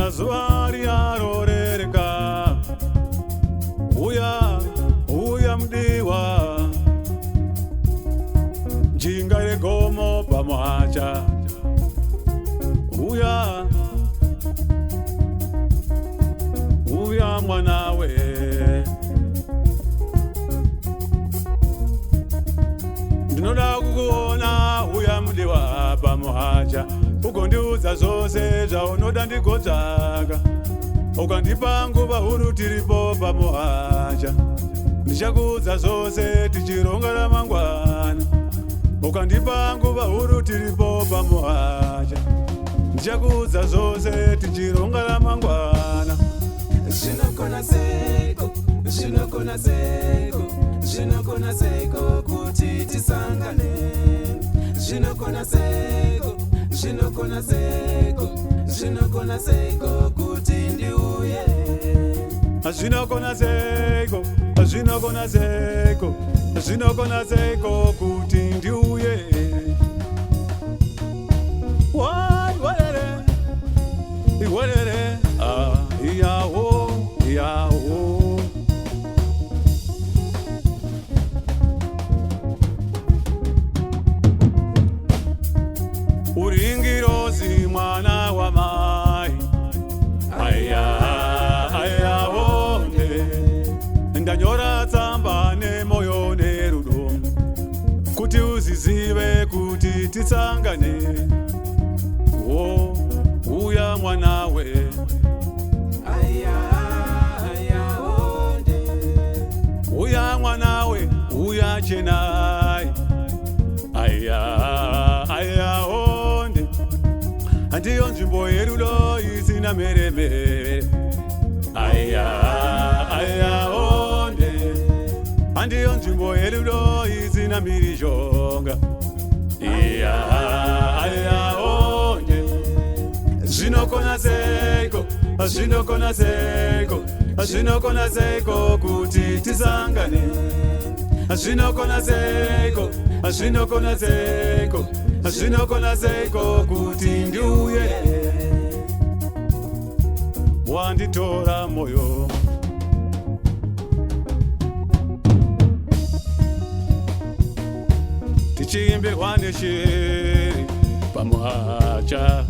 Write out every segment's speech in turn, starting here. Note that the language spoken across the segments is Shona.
zuva riyarorereka. Uya, uya mudiwa, jinga regomo pamuhacha. Uya, uya mwanawe. Ndinoda kukuona uya mudiwa pamuhacha. Ugondiudza zvose zvaunoda ndigotsvaga. Ukandipa nguva huru tiripo pamuhacha. Ndichakuudza zvose tichironga ramangwana. Ukandipa nguva huru tiripo pamuhacha. Ndichakuudza zvose tichironga ramangwana. Zvinokona seiko, zvinokona seiko, zvinokona seiko kuti tisangane. Zvinokona seiko, zvinokona seiko, zvinokona seiko kuti ndiuye. Zvinokona seiko, zvinokona seiko, zvinokona seiko kuti ndiuye. Iwelele, iyawo, iyawo. Uringirozi mwana wa mai. Aya, aya onde. Ndanyora tsamba nemoyo nerudo, kuti uzizive kuti titsangane. Oh, uya mwanawe. Aya, aya onde. Uya mwanawe, uya chenai. Aya, aya onde. Ndiyo nzvimbo yerudo isina meremere. Aya, aya onde. Ndiyo nzvimbo yerudo isina mhirizhonga. Iya, aya onde. Zvinokona seiko, zvinokona seiko, zvinokona seiko kuti tisangane. Zvinokona seiko, zvinokona seiko, zvinokona seiko kuti ndiuye. Wanditora moyo, tichiimbirwa neshiri pamuhacha.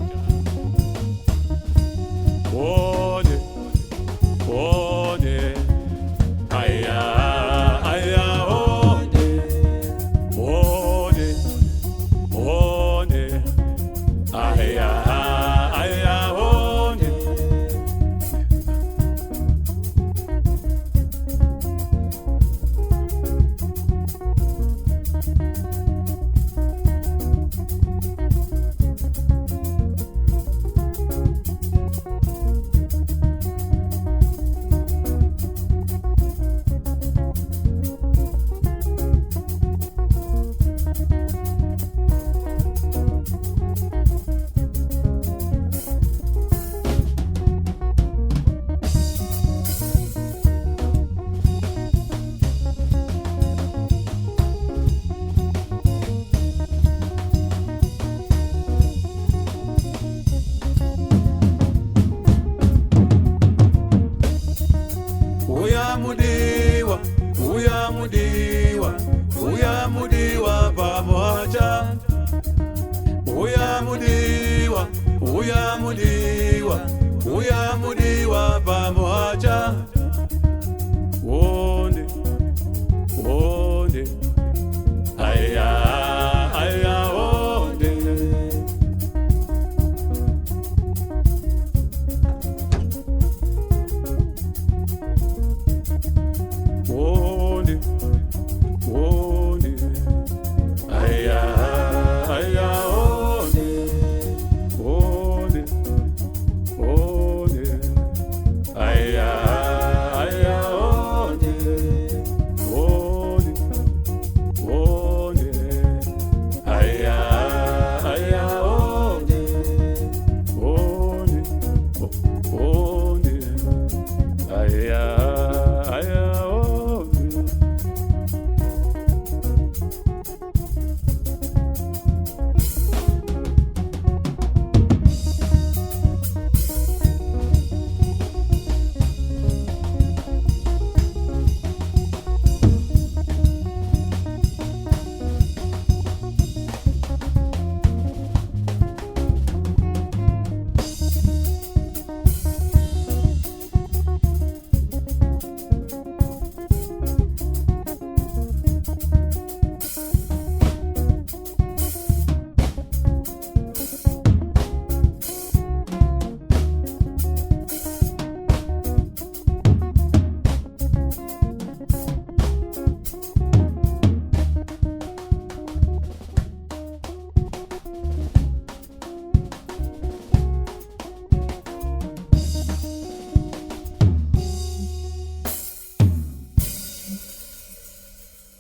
Ode, ode, aya, aya, ode, ode, ode, aya, aya, ode. Uya mudiwa, uya mudiwa, uya mudiwa pamuhacha. Uya mudiwa, uya mudiwa, uya mudiwa pamuhacha. Wonde, wonde, aya, aya wonde. Wonde, wonde, aya, aya wonde. Wonde, wonde, aya, aya wonde. Wonde, wonde, aya, aya wonde. Wonde, wonde, aya.